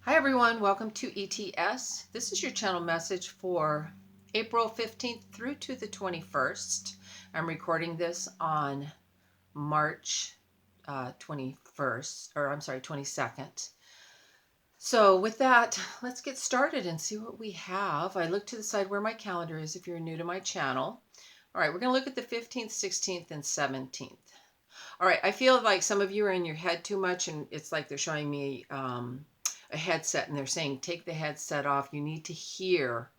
Hi everyone, welcome to ETS. This is your channel message for April 15th through to the 21st. I'm recording this on March 21st, or I'm sorry, 22nd. So with that, let's get started and see what we have. I look to the side where my calendar is if you're new to my channel. All right, we're going to look at the 15th, 16th, and 17th. All right, I feel like some of you are in your head too much, and it's like they're showing me a headset, and they're saying, take the headset off. You need to hear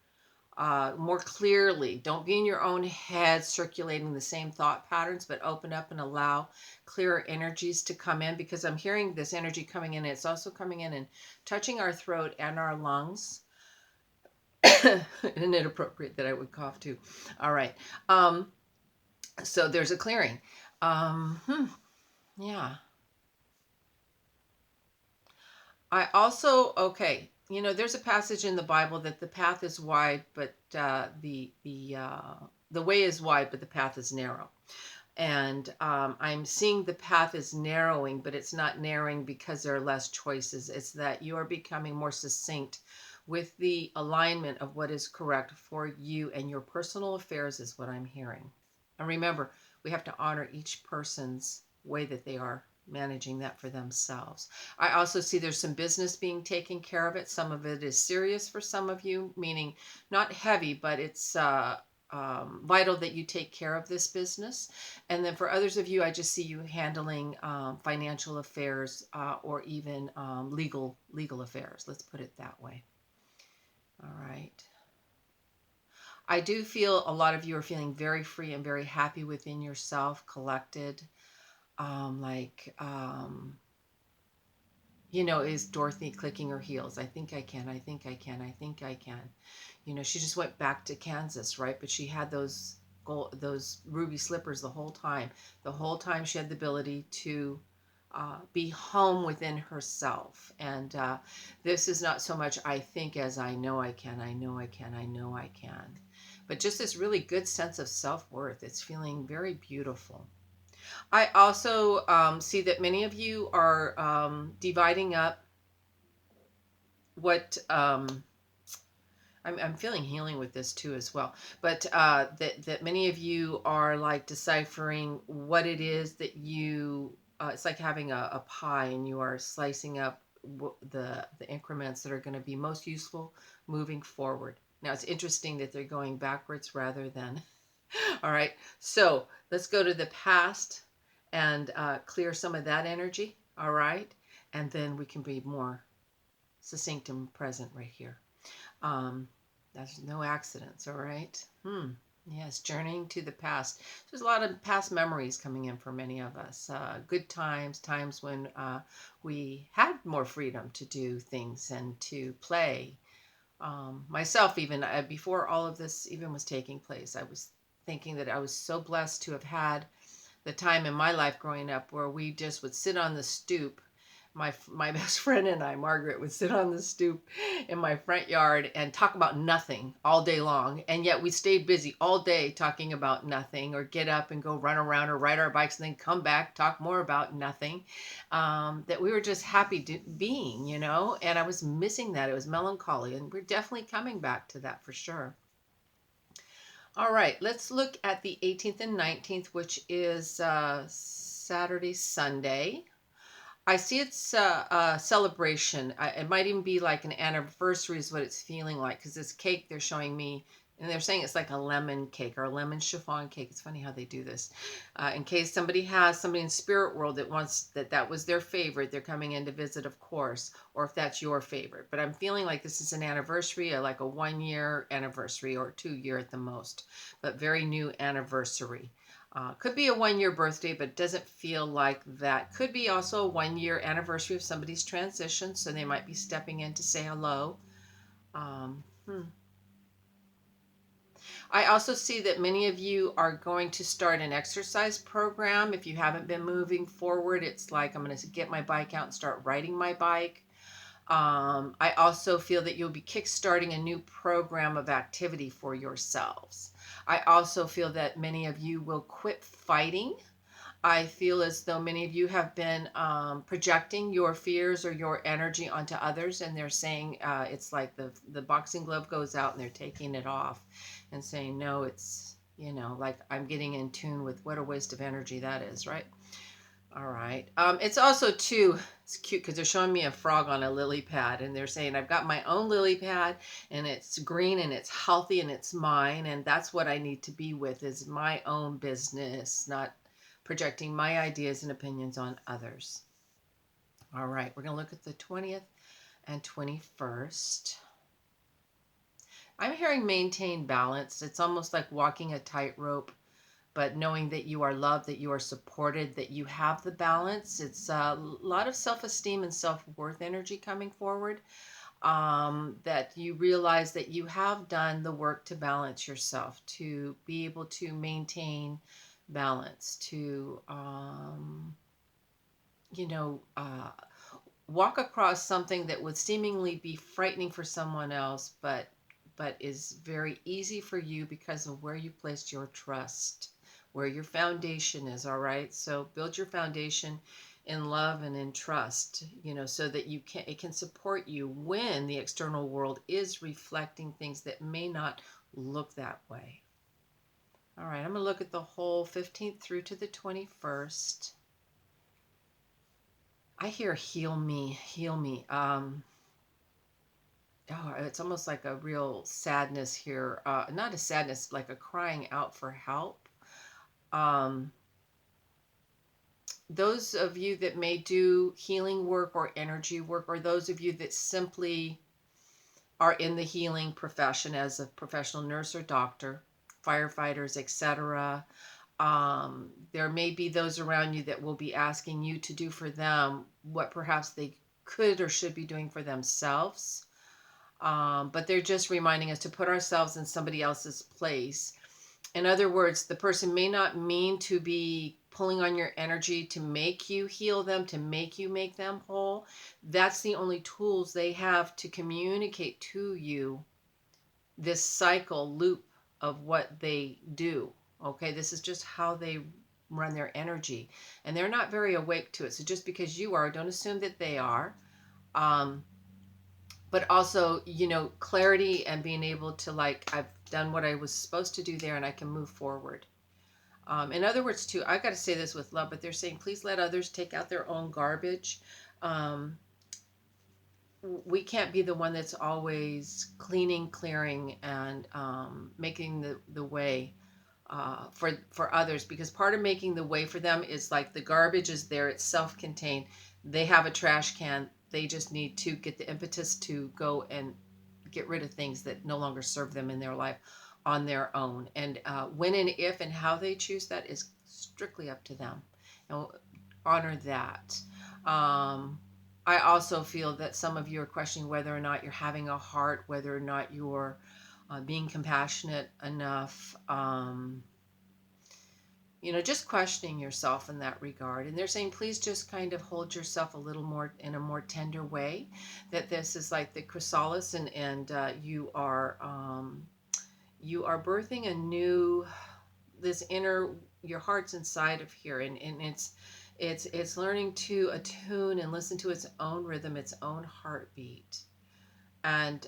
more clearly. Don't be in your own head circulating the same thought patterns, but open up and allow clearer energies to come in, because I'm hearing this energy coming in. It's also coming in and touching our throat and our lungs. Isn't it appropriate that I would cough too? All right. So there's a clearing. Yeah. I also, okay, there's a passage in the Bible that the path is wide, but the way is wide, but the path is narrow. And I'm seeing the path is narrowing, but it's not narrowing because there are less choices. It's that you are becoming more succinct with the alignment of what is correct for you and your personal affairs, is what I'm hearing. And remember, we have to honor each person's way that they are managing that for themselves. I also see there's some business being taken care of. Some of it is serious for some of you, meaning not heavy, but it's vital that you take care of this business. And then for others of you, I just see you handling financial affairs or even legal affairs. Let's put it that way. All right. I do feel a lot of you are feeling very free and very happy within yourself, collected. Is Dorothy clicking her heels? I think I can. I think I can. I think I can. She just went back to Kansas, right? But she had those ruby slippers the whole time. The whole time she had the ability to be home within herself. And this is not so much I think as I know I can. I know I can. I know I can. But just this really good sense of self-worth. It's feeling very beautiful. I also see that many of you are dividing up what I'm feeling healing with this too as well. But that many of you are like deciphering what it is that you. It's like having a pie, and you are slicing up the increments that are going to be most useful moving forward. Now it's interesting that they're going backwards rather than. All right. So let's go to the past and clear some of that energy. All right. And then we can be more succinct and present right here. That's no accidents. All right. Yes, journeying to the past. There's a lot of past memories coming in for many of us. Good times when we had more freedom to do things and to play. Myself, even before all of this even was taking place, I was thinking that I was so blessed to have had the time in my life growing up where we just would sit on the stoop. My best friend and I, Margaret, would sit on the stoop in my front yard and talk about nothing all day long. And yet we stayed busy all day talking about nothing, or get up and go run around or ride our bikes and then come back, talk more about nothing. That we were just happy being, and I was missing that. It was melancholy, and we're definitely coming back to that for sure. All right, let's look at the 18th and 19th, which is Saturday, Sunday. I see it's a celebration. It might even be like an anniversary is what it's feeling like, because this cake they're showing me, and they're saying it's like a lemon cake or a lemon chiffon cake. It's funny how they do this. In case somebody in spirit world that wants that was their favorite, they're coming in to visit, of course, or if that's your favorite. But I'm feeling like this is an anniversary, like a 1-year anniversary or 2-year at the most, but very new anniversary. Could be a 1-year birthday, but it doesn't feel like that. Could be also a 1-year anniversary of somebody's transition, so they might be stepping in to say hello. I also see that many of you are going to start an exercise program. If you haven't been moving forward, it's like I'm going to get my bike out and start riding my bike. I also feel that you'll be kickstarting a new program of activity for yourselves. I also feel that many of you will quit fighting I feel as though many of you have been projecting your fears or your energy onto others, and they're saying it's like the boxing glove goes out and they're taking it off and saying, no, it's, like I'm getting in tune with what a waste of energy that is, right? All right. It's also too, it's cute because they're showing me a frog on a lily pad, and they're saying I've got my own lily pad, and it's green and it's healthy and it's mine, and that's what I need to be with, is my own business, not projecting my ideas and opinions on others. All right, we're going to look at the 20th and 21st. I'm hearing maintain balance. It's almost like walking a tightrope, but knowing that you are loved, that you are supported, that you have the balance. It's a lot of self-esteem and self-worth energy coming forward, that you realize that you have done the work to balance yourself, to be able to maintain balance, to, you know, uh, walk across something that would seemingly be frightening for someone else, but is very easy for you because of where you placed your trust, where your foundation is. All right, so build your foundation in love and in trust, so that it can support you when the external world is reflecting things that may not look that way. All right, I'm going to look at the whole 15th through to the 21st. I hear heal me, heal me. Oh, it's almost like a real sadness here. Not a sadness, like a crying out for help. Um, those of you that may do healing work or energy work, or those of you that simply are in the healing profession as a professional nurse or doctor, firefighters, etc. There may be those around you that will be asking you to do for them what perhaps they could or should be doing for themselves. But they're just reminding us to put ourselves in somebody else's place. In other words, the person may not mean to be pulling on your energy to make you heal them, to make you make them whole. That's the only tools they have to communicate to you this cycle loop of what they do. Okay, this is just how they run their energy, and they're not very awake to it. So just because you are, don't assume that they are. Um, but also, clarity and being able to, like, I've done what I was supposed to do there and I can move forward. In other words, too, I got to say this with love, but they're saying, please let others take out their own garbage. Um, we can't be the one that's always cleaning, clearing, and making the way for others, because part of making the way for them is like the garbage is there, it's self-contained. They have a trash can. They just need to get the impetus to go and get rid of things that no longer serve them in their life on their own. And when and if and how they choose that is strictly up to them. And we'll honor that. I also feel that some of you are questioning whether or not you're having a heart, whether or not you're being compassionate enough. Just questioning yourself in that regard. And they're saying, please just kind of hold yourself a little more in a more tender way. That this is like the chrysalis, and you are birthing a new, this inner, your heart's inside of here, and it's learning to attune and listen to its own rhythm, its own heartbeat. And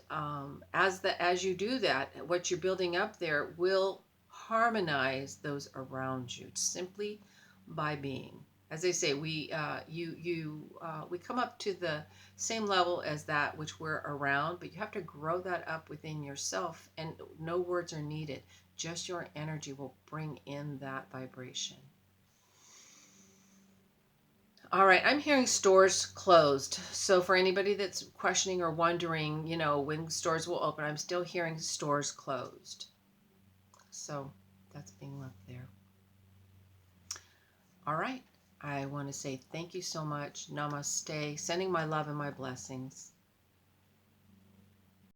as you do that, what you're building up there will harmonize those around you simply by being. As they say, we come up to the same level as that which we're around, but you have to grow that up within yourself, and no words are needed. Just your energy will bring in that vibration. All right, I'm hearing stores closed. So for anybody that's questioning or wondering, when stores will open, I'm still hearing stores closed. So that's being left there. All right, I want to say thank you so much. Namaste. Sending my love and my blessings.